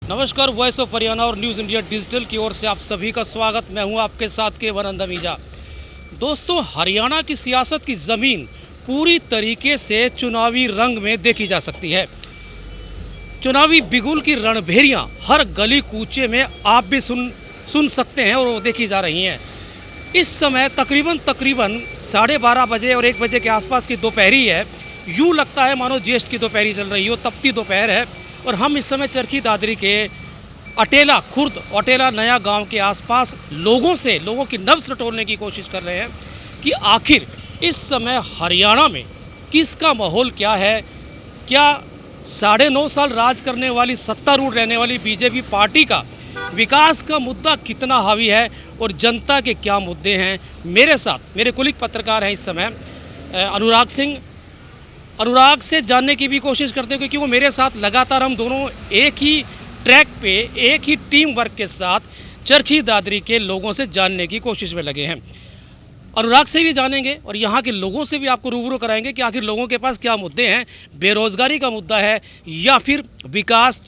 नमस्कार, voice of Haryana और news India digital की ओर से आप सभी का स्वागत। मैं हूं आपके साथ केवल अंदमीजा। दोस्तों, हरियाणा की सियासत की ज़मीन पूरी तरीके से चुनावी रंग में देखी जा सकती है। चुनावी बिगुल की रणभेरियां हर गली कूचे में आप भी सुन सकते हैं और वो देखी जा रही हैं। इस समय तकरीबन 12:30 बजे और 1 बजे के आसपास की दोपहरी है। यूँ लगता है मानो ज्येष्ठ की दोपहरी चल रही हो, तपती दोपहर है। और हम इस समय चरखी दादरी के अटेला नया गांव के आसपास लोगों की नब्ज़ टटोलने की कोशिश कर रहे हैं कि आखिर इस समय हरियाणा में किसका माहौल क्या है। क्या 9.5 साल राज करने वाली, सत्तारूढ़ रहने वाली बीजेपी पार्टी का विकास का मुद्दा कितना हावी है और जनता के क्या मुद्दे हैं। मेरे साथ मेरे कुलीग पत्रकार हैं इस समय अनुराग से जानने की भी कोशिश करते हैं, क्योंकि वो मेरे साथ लगातार, हम दोनों एक ही ट्रैक पे, एक ही टीम वर्क के साथ चरखी दादरी के लोगों से जानने की कोशिश में लगे हैं। अनुराग से भी जानेंगे और यहाँ के लोगों से भी आपको रूबरू कराएंगे कि आखिर लोगों के पास क्या मुद्दे हैं। बेरोज़गारी का मुद्दा है या फिर विकास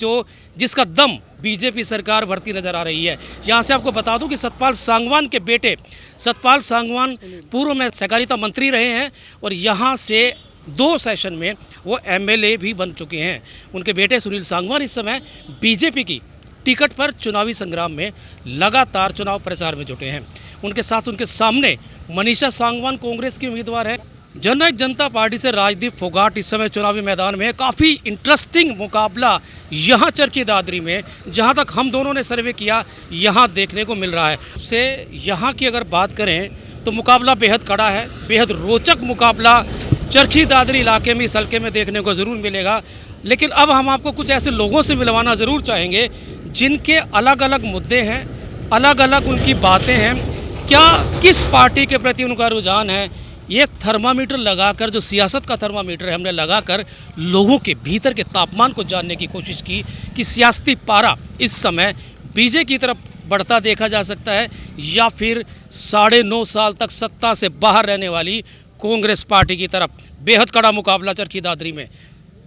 जिसका दम बीजेपी सरकार भरती नज़र आ रही है। यहाँ से आपको बता दूं कि सतपाल सांगवान के बेटे सतपाल सांगवान पूर्व में सहकारिता मंत्री रहे हैं और यहाँ से 2 सेशन में वो एमएलए भी बन चुके हैं। उनके बेटे सुनील सांगवान इस समय बीजेपी की टिकट पर चुनावी संग्राम में लगातार चुनाव प्रचार में जुटे हैं। उनके साथ उनके सामने मनीषा सांगवान कांग्रेस की उम्मीदवार है। जननायक जनता पार्टी से राजदीप फोगाट इस समय चुनावी मैदान में। काफ़ी इंटरेस्टिंग मुकाबला यहाँ चरखी दादरी में, जहाँ तक हम दोनों ने सर्वे किया, यहाँ देखने को मिल रहा है। से यहाँ की अगर बात करें तो मुकाबला बेहद कड़ा है, बेहद रोचक मुकाबला चरखी दादरी इलाके में, इस हल्के में देखने को ज़रूर मिलेगा। लेकिन अब हम आपको कुछ ऐसे लोगों से मिलवाना ज़रूर चाहेंगे जिनके अलग अलग मुद्दे हैं, अलग अलग उनकी बातें हैं। क्या किस पार्टी के प्रति उनका रुझान है, ये थर्मामीटर लगाकर, जो सियासत का थर्मामीटर है, हमने लगाकर लोगों के भीतर के तापमान को जानने की कोशिश की कि सियासती पारा इस समय बीजेपी की तरफ बढ़ता देखा जा सकता है या फिर 9.5 साल तक सत्ता से बाहर रहने वाली कांग्रेस पार्टी की तरफ। बेहद कड़ा मुकाबला चरखी दादरी में।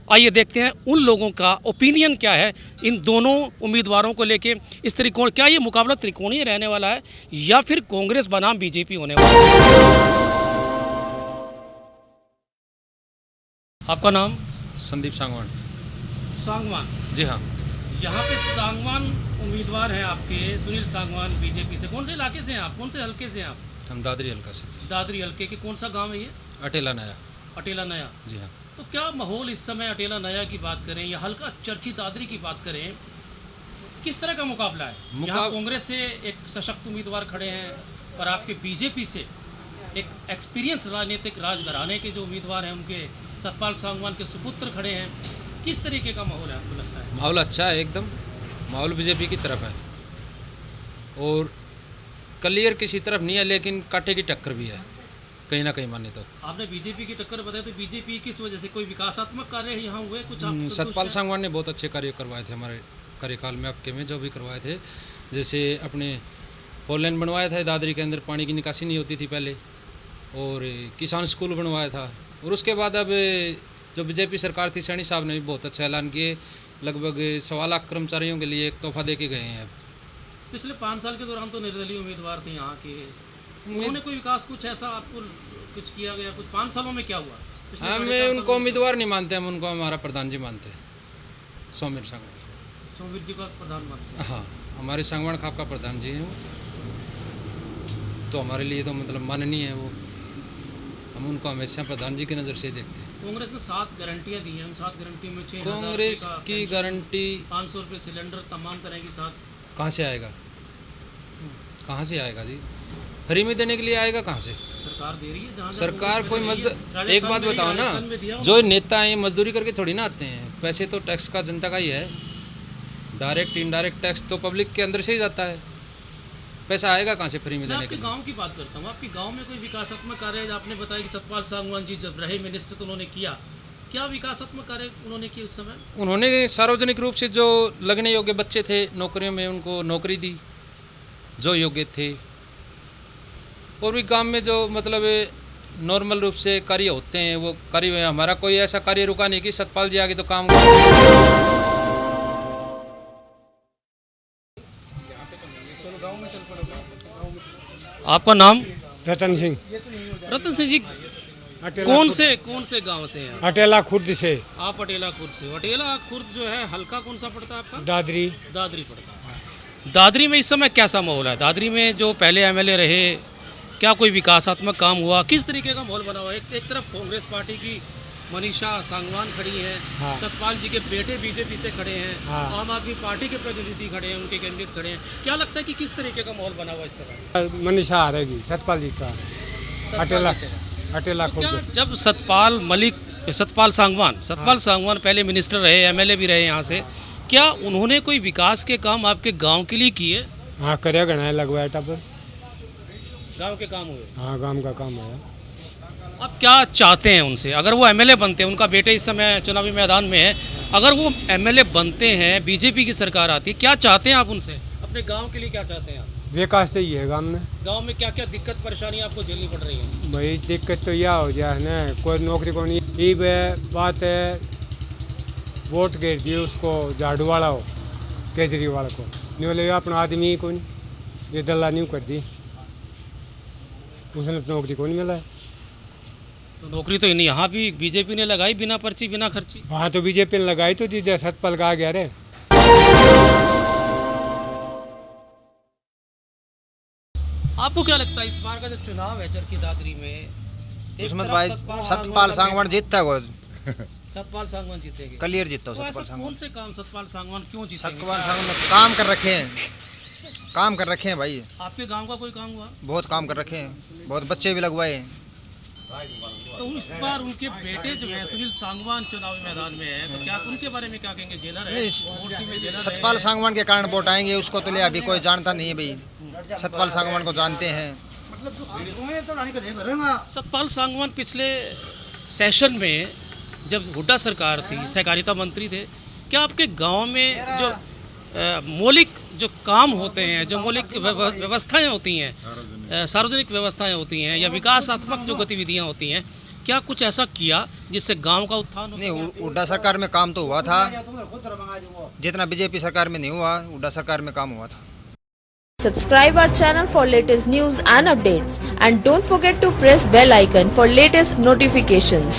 आइए देखते हैं उन लोगों का ओपिनियन क्या है इन दोनों उम्मीदवारों को लेके। इस त्रिकोण, क्या ये मुकाबला त्रिकोणीय रहने वाला है या फिर कांग्रेस बनाम बीजेपी होने वाला है। आपका नाम? संदीप सांगवान। सांगवान जी हाँ। यहाँ पे सांगवान उम्मीदवार हैं आपके, सुनील सांगवान बीजेपी से। कौन से इलाके से हैं आप, कौन से हल्के से हैं आप? हम दादरी हल्का से। दादरी हल्के के कौन सा गांव है ये? अटेला नया। अटेला नया। जी हाँ। तो क्या माहौल इस समय अटेला नया की बात करें या हल्का चरखी दादरी की बात करें, किस तरह का मुकाबला है? यहाँ कांग्रेस से एक सशक्त उम्मीदवार खड़े हैं और आपके बीजेपी से एक एक्सपीरियंस राजनीतिक राजघराने के जो उम्मीदवार हैं, उनके सतपाल सांगवान के सुपुत्र खड़े हैं। किस तरीके का माहौल है आपको लगता है? माहौल अच्छा है, एकदम माहौल बीजेपी की तरफ है और क्लियर किसी तरफ नहीं है, लेकिन कांटे की टक्कर भी है कहीं ना कहीं माने तो। आपने बीजेपी की टक्कर बताया, तो बीजेपी किस वजह से? कोई विकासात्मक कार्य यहाँ हुए कुछ? सतपाल सांगवान ने बहुत अच्छे कार्य करवाए थे हमारे कार्यकाल में, आपके में जो भी करवाए थे। जैसे अपने पोलैंड बनवाया था दादरी के अंदर, पानी की निकासी नहीं होती थी पहले, और किसान स्कूल बनवाया था। और उसके बाद अब जो बीजेपी सरकार थी, सैनी साहब ने भी बहुत अच्छा ऐलान किए। लगभग 1.25 लाख कर्मचारियों के लिए एक तोहफा दे के गए हैं। पिछले 5 साल के दौरान तो निर्दलीय उम्मीदवार थे यहाँ के, उन्होंने कोई विकास कुछ ऐसा आपको कुछ किया गया कुछ 5 सालों में क्या हुआ? हम उनको उम्मीदवार नहीं मानते, हम उनको हमारा प्रधान जी मानते हैं, सौमीर सांगवान। सौमीर जी का प्रधान मानते हैं? हाँ, हमारे सांगवान खाप का प्रधान जी हैं वो, तो हमारे लिए तो मतलब माननीय है वो। हम उनको हमेशा प्रधान जी की नज़र से देखते हैं। कांग्रेस ने 7 गारंटियाँ दी हैं, उन 7 गारंटी में 6,000 कांग्रेस की गारंटी 500 रुपये सिलेंडर, तमाम तरह की 7। कहाँ से आएगा? कहाँ से आएगा जी? फ्री में देने के लिए आएगा कहाँ से? सरकार दे रही है। सरकार कोई मजदूर, एक बात बताओ ना, जो नेता हैं मजदूरी करके थोड़ी ना आते हैं। पैसे तो टैक्स का जनता का ही है, डायरेक्ट इनडायरेक्ट टैक्स तो पब्लिक के अंदर से ही जाता है। पैसा आएगा कहाँ से फ्री में देने के लिए? गांव की बात करता हूँ। आपके गांव में कोई विकासात्मक कार्य? आपने बताया कि सतपाल सांगवान जी जब रहे मिनिस्टर तो उन्होंने किया, क्या विकासात्मक कार्य उन्होंने किए उस समय? उन्होंने सार्वजनिक रूप से जो लगने योग्य बच्चे थे नौकरियों में, उनको नौकरी दी जो योग्य थे। और भी काम में जो मतलब नॉर्मल रूप से कार्य होते हैं वो कार्य हुए। हमारा कोई ऐसा कार्य रुका नहीं कि सतपाल जी आगे तो काम आपका नाम? रतन सिंह। रतन सिंह जी, कौन से गांव से हैं? अटेला खुर्द से। आप अटेला खुर्द से। अटेला खुर्द जो है हल्का कौन सा पड़ता है आपका? दादरी। दादरी पड़ता है। दादरी में इस समय कैसा माहौल है? दादरी में जो पहले एमएलए रहे, क्या कोई विकासात्मक काम हुआ? किस तरीके का माहौल बना हुआ है? एक तरफ कांग्रेस पार्टी की मनीषा सांगवान खड़ी है, हाँ। सतपाल जी के बेटे बीजेपी से खड़े हैं, हाँ। आम आदमी पार्टी के प्रतिनिधि खड़े हैं, उनके कैंडिडेट खड़े हैं। क्या लगता है कि किस तरीके का माहौल बना हुआ है इस समय? मनीषा आ रहेगी, सतपाल जी का। अटेला अटेला तो क्या खुर्द। जब सतपाल सांगवान पहले मिनिस्टर रहे, एमएलए भी रहे यहाँ से, क्या उन्होंने कोई विकास के काम आपके गांव के लिए किए? हाँ करे गणा लगवाया टब। गांव के काम हुए? हाँ गांव का काम है। अब क्या चाहते हैं उनसे? अगर वो एमएलए बनते हैं, उनका बेटे इस समय चुनावी मैदान में है, अगर वो एमएलए बनते हैं, बीजेपी की सरकार आती है, क्या चाहते हैं आप उनसे? अपने गांव के लिए क्या चाहते हैं आप? विकास चाहिए गांव में। गांव में क्या क्या दिक्कत परेशानी आपको झेलनी पड़ रही है? भाई दिक्कत तो यह हो जाए ना, कोई नौकरी को नहीं। ये बात है, वोट गिर दिए उसको, झाड़ू वाला हो केजरीवाल को, नहीं बोले अपना आदमी को नहीं, ये दल्ला नहीं कर दी, उसने तो नौकरी को नहीं मिला है। तो नौकरी तो नहीं, यहाँ भी बीजेपी ने लगाई, बिना पर्ची बिना खर्ची। वहाँ तो बीजेपी ने लगाई तो दीजिए, सतपाल का आ गया रे। आपको क्या लगता है इस बार का जो चुनाव है चरखी दादरी में, एक उसमें तरफ भाई सतपाल सांगवान जीतता है। सतपाल सांगवान जीतेगी? क्लियर जीतता है तो सतपाल ऐसा सांगवान। कौन से काम सतपाल सांगवान क्यों जीतेंगे? सतपाल सांगवान ने काम कर रखे हैं, काम कर रखे हैं भाई। आपके गांव का कोई काम हुआ? बहुत काम कर रखे हैं, बहुत बच्चे भी लगवाए हैं। तो इस बार उनके बेटे जो है सुनील सांगवान चुनावी मैदान में है, तो क्या उनके बारे में क्या कहेंगे? जेलर है, मोर्ची में जेलर है। सतपाल सांगवान के कारण वोट आएंगे, उसको तो ले अभी कोई जानता नहीं है भाई। सतपाल सांगवान को जानते हैं। सतपाल सांगवान पिछले सेशन में जब हुड्डा सरकार थी, सहकारिता मंत्री थे, क्या आपके गांव में जो मौलिक जो काम होते हैं, जो मौलिक व्यवस्थाएं होती हैं, सार्वजनिक व्यवस्थाएं होती हैं या विकासात्मक जो गतिविधियां होती हैं, क्या कुछ ऐसा किया जिससे गांव का उत्थान हो? नहीं, हुड्डा सरकार में काम तो हुआ था, जितना बीजेपी सरकार में नहीं हुआ, हुड्डा सरकार में काम हुआ था। Subscribe our channel for latest news and updates, and don't forget to press bell icon for latest notifications.